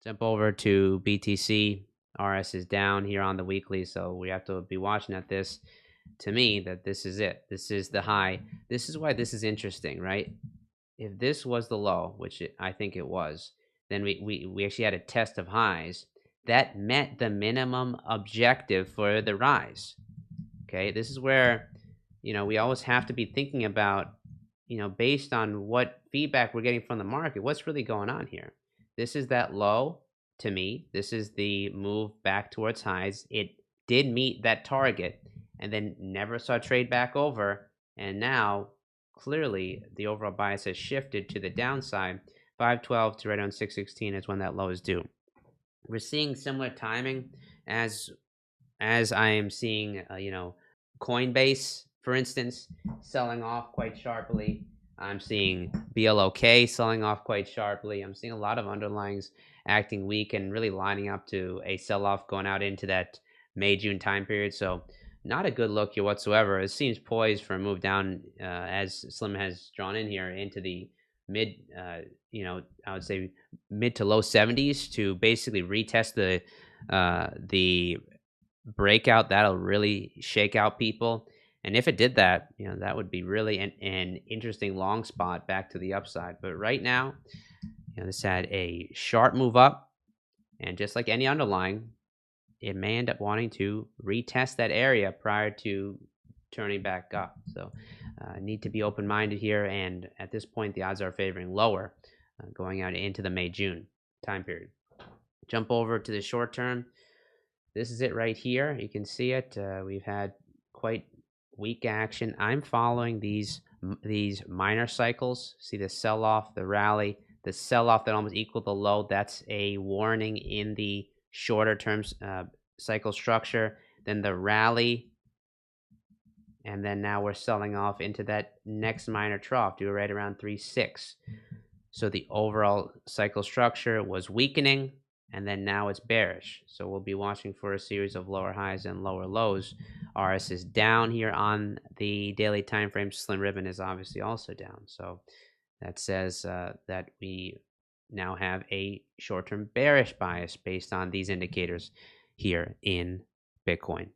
Jump over to BTC. RS is down here on the weekly, so we have to be watching at this. To me, that this is it. This is the high. This is why this is interesting, right? If this was the low, which I think it was, then we actually had a test of highs that met the minimum objective for the rise. Okay, this is where we always have to be thinking about based on what feedback we're getting from the market, what's really going on here. This is that low to me. This is the move back towards highs. It did meet that target and then never saw trade back over. And now clearly the overall bias has shifted to the downside. 512 to right on 616 is when that low is due. We're seeing similar timing as I am seeing, Coinbase, for instance, selling off quite sharply. I'm seeing BLOK selling off quite sharply. I'm seeing a lot of underlyings acting weak and really lining up to a sell-off going out into that May-June time period. So not a good look here whatsoever. It seems poised for a move down as Slim has drawn in here into the mid, I would say mid to low 70s to basically retest the breakout. That'll really shake out people. And if it did that, that would be really an interesting long spot back to the upside. But right now, this had a sharp move up. And just like any underlying, it may end up wanting to retest that area prior to turning back up. So need to be open-minded here. And at this point, the odds are favoring lower going out into the May-June time period. Jump over to the short term. This is it right here. You can see it. We've had quite weak action. I'm following these minor cycles. See the sell-off, the rally, the sell-off that almost equaled the low. That's a warning in the shorter term cycle structure. Then the rally, and then now we're selling off into that next minor trough, due right around 3.6. So the overall cycle structure was weakening, and then now it's bearish. So we'll be watching for a series of lower highs and lower lows. RS is down here on the daily time frame. Slim ribbon is obviously also down. So that says that we now have a short-term bearish bias based on these indicators here in Bitcoin.